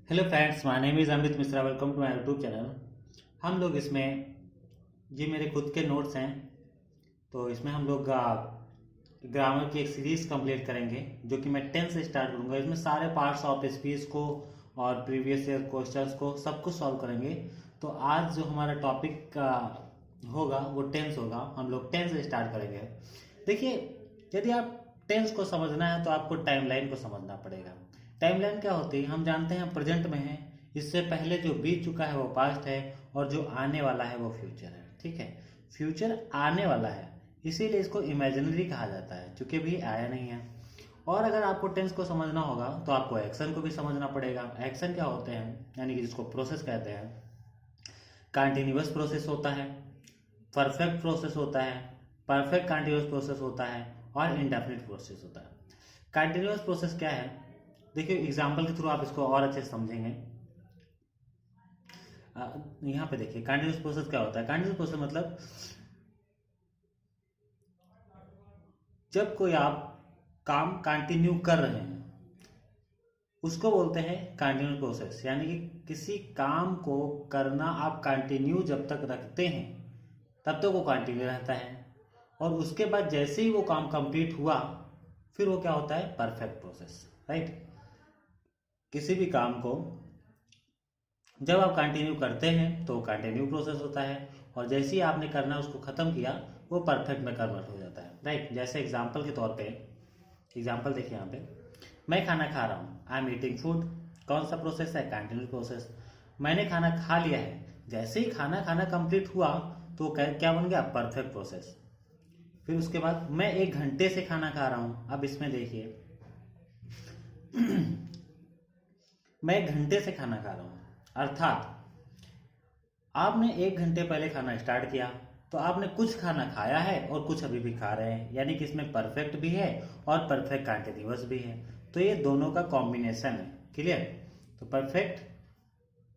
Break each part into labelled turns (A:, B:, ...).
A: Hello friends, my name is Amit Mishra. Welcome to my YouTube channel. हम लोग इसमें ये मेरे खुद के नोट्स हैं, तो इसमें हम लोग ग्रामर की एक सीरीज़ कंप्लीट करेंगे जो कि मैं 10 से स्टार्ट करूंगा। इसमें सारे पार्ट्स ऑफ स्पीच को और प्रीवियस ईयर क्वेश्चंस को सब कुछ सॉल्व करेंगे। तो आज जो हमारा टॉपिक होगा वो टेंस होगा। हम लोग टेंस से स्टार्ट करेंगे। देखिए, यदि आप टेंस को समझना है तो आपको टाइमलाइन को समझना पड़ेगा। टाइमलाइन क्या होती है? हम जानते हैं प्रेजेंट में है, इससे पहले जो बीत चुका है वो पास्ट है, और जो आने वाला है वो फ्यूचर है। ठीक है, फ्यूचर आने वाला है, इसीलिए इसको इमेजिनरी कहा जाता है, क्योंकि अभी आया नहीं है। और अगर आपको टेंस को समझना होगा तो आपको एक्शन को भी समझना पड़ेगा। एक्शन क्या होते हैं, यानी कि जिसको प्रोसेस कहते हैं। कंटिन्यूअस प्रोसेस होता है, परफेक्ट प्रोसेस होता है, परफेक्ट कंटिन्यूअस प्रोसेस होता है, और इंडेफिनिट प्रोसेस होता है। कंटिन्यूअस प्रोसेस क्या है? देखिए, एग्जाम्पल के थ्रू आप इसको और अच्छे से समझेंगे। यहाँ पे देखिए, कंटिन्यूअस प्रोसेस क्या होता है। कंटिन्यूअस प्रोसेस मतलब जब कोई आप काम कंटिन्यू कर रहे हैं उसको बोलते हैं कंटिन्यूअस प्रोसेस। यानी कि किसी काम को करना आप कंटिन्यू जब तक रखते हैं तब तक वो कंटिन्यू रहता है, और उसके बाद जैसे ही वो काम कंप्लीट हुआ फिर वो क्या होता है? Perfect process. राइट। किसी भी काम को जब आप कंटिन्यू करते हैं तो कंटिन्यू प्रोसेस होता है, और जैसे ही आपने करना उसको खत्म किया वो परफेक्ट में कन्वर्ट हो जाता है। राइट। जैसे एग्जांपल के तौर पे, एग्जांपल देखिए यहाँ पे, मैं खाना खा रहा हूँ, आई एम ईटिंग फूड। कौन सा प्रोसेस है? Continue process. मैंने खाना खा लिया है, जैसे ही खाना खाना कंप्लीट हुआ तो क्या बन गया? Perfect process. फिर उसके बाद मैं 1 घंटे से खाना खा रहा हूँ। अब इसमें देखिए, मैं 1 घंटे से खाना खा रहा हूँ, अर्थात आपने 1 घंटे पहले खाना स्टार्ट किया तो आपने कुछ खाना खाया है और कुछ अभी भी खा रहे हैं, यानी कि इसमें परफेक्ट भी है और परफेक्ट कंटिन्यूअस भी है। तो ये दोनों का कॉम्बिनेशन है। क्लियर? तो परफेक्ट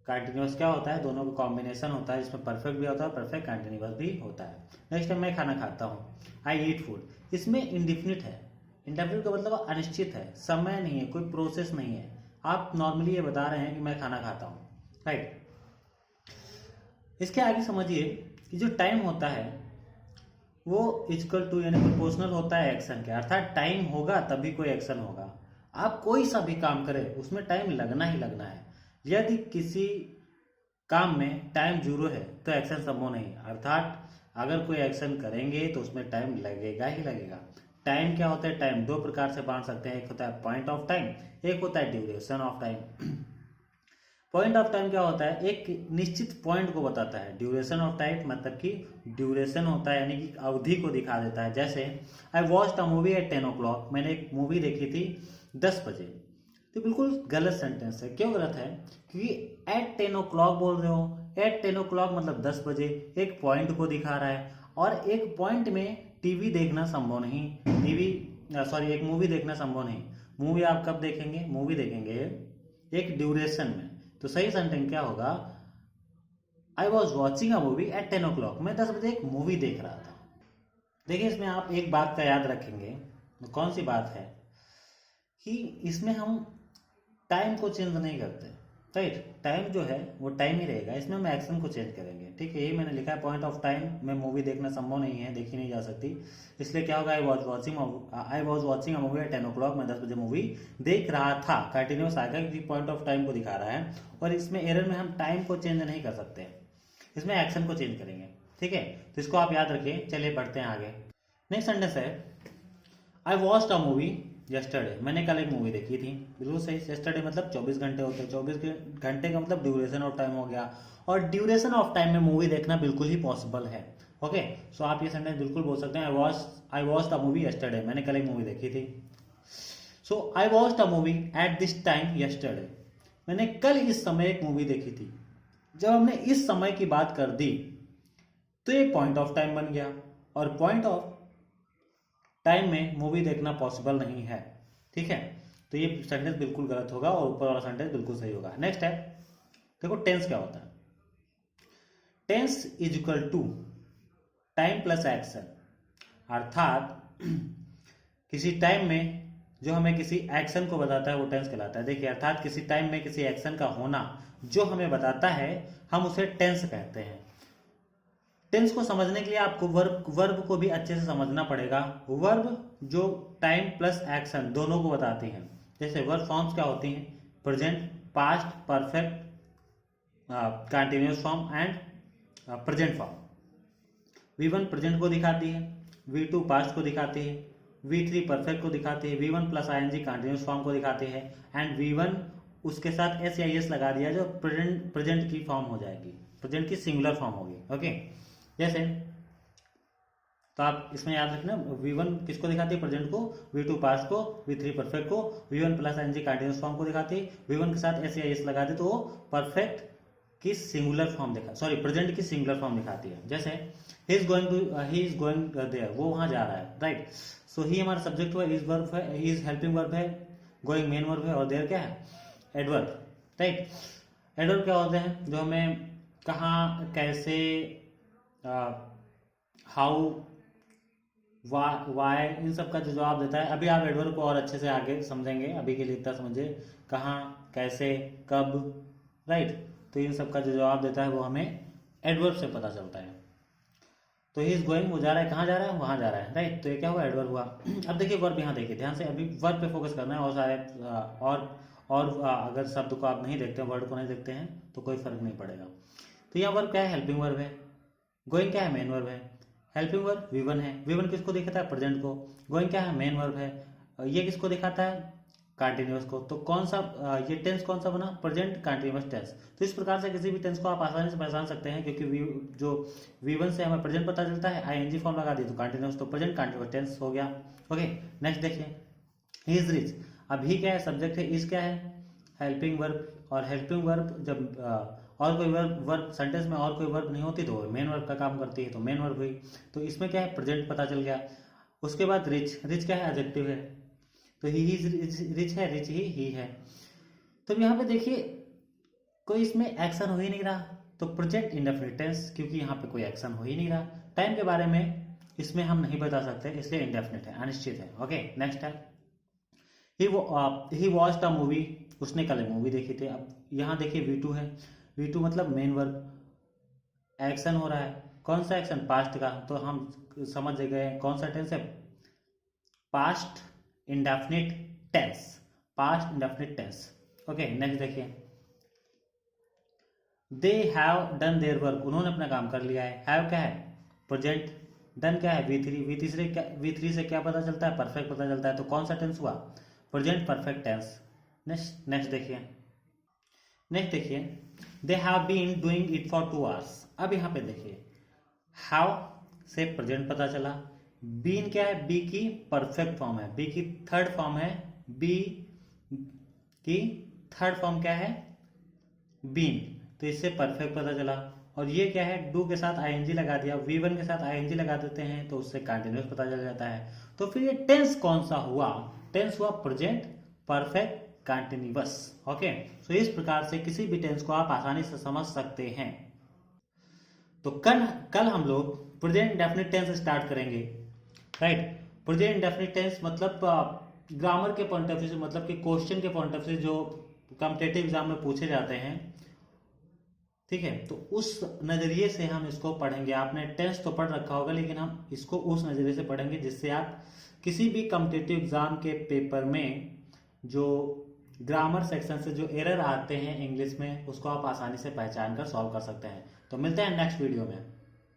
A: कंटिन्यूअस क्या होता है? दोनों का कॉम्बिनेशन होता है, जिसमें परफेक्ट भी होता है और परफेक्ट कंटिन्यूअस भी होता है। नेक्स्ट टाइम मैं खाना खाता हूँ, आई ईट फूड। इसमें इंडिफिनिट है। इंडेफिनिट का मतलब अनिश्चित है, समय नहीं है, कोई प्रोसेस नहीं है। आप नॉर्मली ये बता रहे हैं कि मैं खाना खाता हूँ। राइट। इसके आगे समझिए कि जो टाइम होता है वो इक्वल टू यानी प्रोपोर्शनल होता है एक्शन के। अर्थात टाइम होगा तभी कोई एक्शन होगा। आप कोई सा भी काम करें उसमें टाइम लगना ही लगना है। यदि किसी काम में टाइम जीरो है तो एक्शन संभव नहीं। अर्थात अगर कोई एक्शन करेंगे तो उसमें टाइम लगेगा ही लगेगा। टाइम क्या होता है? टाइम दो प्रकार से बांट सकते हैं। एक होता है पॉइंट ऑफ टाइम, एक होता है duration of time. Point of time क्या होता है? एक निश्चित पॉइंट को बताता है। ड्यूरेशन ऑफ टाइम मतलब कि ड्यूरेशन होता है यानी कि अवधि को दिखा देता है। जैसे I watched a movie at 10 o'clock। मैंने एक मूवी देखी थी 10 बजे। तो बिल्कुल गलत सेंटेंस है। क्यों गलत है? क्योंकि एट 10 o'clock बोल रहे हो। एट 10 o'clock मतलब 10 बजे। एक पॉइंट को दिखा रहा है, और एक पॉइंट में टीवी देखना संभव नहीं। एक मूवी देखना संभव नहीं। मूवी आप कब देखेंगे? मूवी देखेंगे एक ड्यूरेशन में। तो सही सेंटेंस क्या होगा? I was watching a movie at 10 o'clock। मैं 10 बजे एक मूवी देख रहा था। देखिए, इसमें आप एक बात का याद रखेंगे। कौन सी बात है? कि इसमें हम टाइम को चेंज नहीं करते। राइट। टाइम जो है वो टाइम ही रहेगा, इसमें हम एक्शन को चेंज करेंगे। ठीक है, यही मैंने लिखा है। पॉइंट ऑफ टाइम में मूवी देखना संभव नहीं है, देखी नहीं जा सकती, इसलिए क्या होगा? I was watching a movie at 10 o'clock। मैं 10 बजे मूवी देख रहा था। कंटिन्यूस आएगा क्योंकि पॉइंट ऑफ टाइम को दिखा रहा है, और इसमें एरर में हम टाइम को चेंज नहीं कर सकते, इसमें एक्शन को चेंज करेंगे। ठीक है, तो इसको आप याद रखिए। चलिए बढ़ते हैं आगे। नेक्स्ट सेंटेंस है आई वॉच्ड अ मूवी यस्टरडे। मैंने कल एक मूवी देखी थी। बिल्कुल सही। यस्टरडे मतलब 24 घंटे होते हैं। 24 घंटे का मतलब ड्यूरेशन ऑफ टाइम हो गया, और ड्यूरेशन ऑफ टाइम में मूवी देखना बिल्कुल ही पॉसिबल है। ओके, सो आप ये सेंटेंस बिल्कुल बोल सकते हैं। I watch the movie yesterday. मैंने कल एक मूवी देखी थी। So I watch the movie at this time yesterday. मैंने कल इस समय एक मूवी देखी थी। जब हमने इस समय की बात कर दी तो ये पॉइंट ऑफ टाइम बन गया, और पॉइंट ऑफ टाइम में मूवी देखना पॉसिबल नहीं है। ठीक है, तो ये सेंटेंस बिल्कुल गलत होगा और ऊपर वाला सेंटेंस बिल्कुल सही होगा। नेक्स्ट है, देखो टेंस क्या होता है। Tense is equal to time plus action. अर्थात किसी टाइम में जो हमें किसी एक्शन को बताता है वो टेंस कहलाता है। देखिए, अर्थात किसी टाइम में किसी एक्शन का होना जो हमें बताता है हम उसे टेंस कहते हैं। टेंस को समझने के लिए आपको वर्ब को भी अच्छे से समझना पड़ेगा। वर्ब जो टाइम प्लस एक्शन दोनों को बताती हैं। जैसे वर्ब फॉर्म्स क्या होती हैं? Present, past, perfect, continuous form and present form. V1 present को दिखाती है, V2 पास्ट को दिखाती है, V3 परफेक्ट को दिखाती है, V1 plus ING continuous form को दिखाती है एंड V1 उसके साथ S या ES लगा दिया जो प्रेजेंट की फॉर्म हो जाएगी, प्रेजेंट की सिंगुलर फॉर्म होगी। ओके, जैसे तो आप इसमें याद रखना, V1 किसको दिखाती है? प्रेजेंट को, V2 पास्ट को, V3 परफेक्ट को, V1 plus ING continuous form को दिखाती है, V1 के साथ S या ES लगा दे तो वो परफेक्ट की सिंगुलर फॉर्म प्रेजेंट की सिंगुलर फॉर्म दिखाती है। जैसे ही इज गोइंग देयर, वो वहां जा रहा है, राइट। सो ही हमारा सब्जेक्ट हुआ, इज वर्ब है, ही इज हेल्पिंग वर्ब है, गोइंग मेन वर्ब है और देयर क्या है? Adverb, right. एडवर्ब क्या होते हैं? जो हमें कहाँ, कैसे, हाउ, वाई, इन सब का जो जवाब देता है। अभी आप एडवर्ब को और अच्छे से आगे समझेंगे, अभी के लिए इतना समझिए, कहाँ, कैसे, कब, राइट। तो इन सब का जो जवाब देता है वो हमें एडवर्ब से पता चलता है। तो ही इज गोइंग, वो जा रहा है, कहाँ जा रहा है? वहां जा रहा है, राइट। तो ये क्या हुआ? एडवर्ब हुआ। अब देखिए वर्ब, यहाँ देखिए ध्यान से, अभी वर्ब पे फोकस करना है और सारे अगर शब्द को आप नहीं देखते हैं, वर्ड को नहीं देखते हैं तो कोई फर्क नहीं पड़ेगा। तो यहाँ वर्ब क्या है? हेल्पिंग वर्ब है। गोइंग क्या है? मेन वर्ब है। हेल्पिंग वर्ब V1 है। V1 किसको दिखाता है? प्रेजेंट को। गोइंग क्या है? मेन वर्ब है। ये किसको दिखाता है? कंटिन्यूअस को। तो कौन सा ये टेंस कौन सा बना? Present continuous tense. तो इस प्रकार से किसी भी टेंस को आप आसानी से पहचान सकते हैं, क्योंकि जो V1 से हमें प्रेजेंट पता चलता है, ING फॉर्म लगा दी तो कंटिन्यूअस, तो प्रेजेंट कंटिन्यूअस टेंस हो गया। ओके, नेक्स्ट देखिए, ही इज रिच। अब ही क्या है? सब्जेक्ट है, इज क्या है? Helping verb. और हेल्पिंग वर्ब जब और कोई वर्ब सेंटेंस में और कोई वर्ब नहीं होती तो मेन वर्ब का काम करती है, तो मेन वर्ब हुई। तो इसमें क्या है? प्रेजेंट पता चल गया। उसके बाद रिच, रिच क्या है? एडजेक्टिव है। तो ही रिच है, रिच ही है। तो यहाँ पे देखिए कोई इसमें एक्शन हो ही नहीं रहा, तो प्रेजेंट इंडेफिनिट टेंस, क्योंकि यहाँ पे कोई एक्शन हो ही नहीं रहा। टाइम के बारे में इसमें हम नहीं बता सकते, इसलिए इंडेफिनिट है, अनिश्चित है। ओके, नेक्स्ट है ही वॉच्ड अ मूवी, उसने कल मूवी देखी थी। अब यहाँ देखिए V2 है, V2 मतलब मेन वर्ब, एक्शन हो रहा है। कौन सा एक्शन? पास्ट का। तो हम समझ गए कौन सा टेंस है? Past indefinite tense, past indefinite tense. Okay, next देखिए, they have done their work, उन्होंने अपना काम कर लिया है। हैव क्या है? प्रेजेंट। डन क्या है? V3 से क्या पता चलता है? परफेक्ट पता चलता है। तो कौन सा टेंस हुआ? Present perfect tense. नेक्स्ट देखिए, they have been doing it for 2 hours। अब यहाँ पे देखिए, हाउ से प्रेजेंट पता चला। बीन क्या है? बी की परफेक्ट फॉर्म है, बी की थर्ड फॉर्म है, बी की थर्ड फॉर्म क्या है? बीन। तो इससे परफेक्ट पता चला। और ये क्या है? डू के साथ ING लगा दिया, V1 के साथ ING लगा देते हैं तो उससे कंटिन्यूअस पता चल जाता है। तो फिर ये टेंस कौन सा हुआ? टेंस हुआ प्रेजेंट परफेक्ट कंटिन्यूअस। ओके, सो इस प्रकार से किसी भी टेंस को आप आसानी से समझ सकते हैं। तो कल हम लोग प्रेजेंट इंडेफिनिट टेंस स्टार्ट करेंगे, राइट। प्रेजेंट इंडेफिनिट टेंस मतलब ग्रामर के पॉइंट ऑफ व्यू से, मतलब कि क्वेश्चन के पॉइंट ऑफ व्यू से जो कॉम्पिटिटिव एग्जाम में पूछे जाते हैं, ठीक है। तो उस नजरिए से हम इसको पढ़ेंगे। आपने टेंस तो पढ़ रखा होगा, लेकिन हम इसको उस नजरिए से पढ़ेंगे जिससे आप किसी भी कॉम्पिटिटिव एग्जाम के पेपर में जो ग्रामर सेक्शन से जो एरर आते हैं इंग्लिश में, उसको आप आसानी से पहचान कर सॉल्व कर सकते हैं। तो मिलते हैं नेक्स्ट वीडियो में।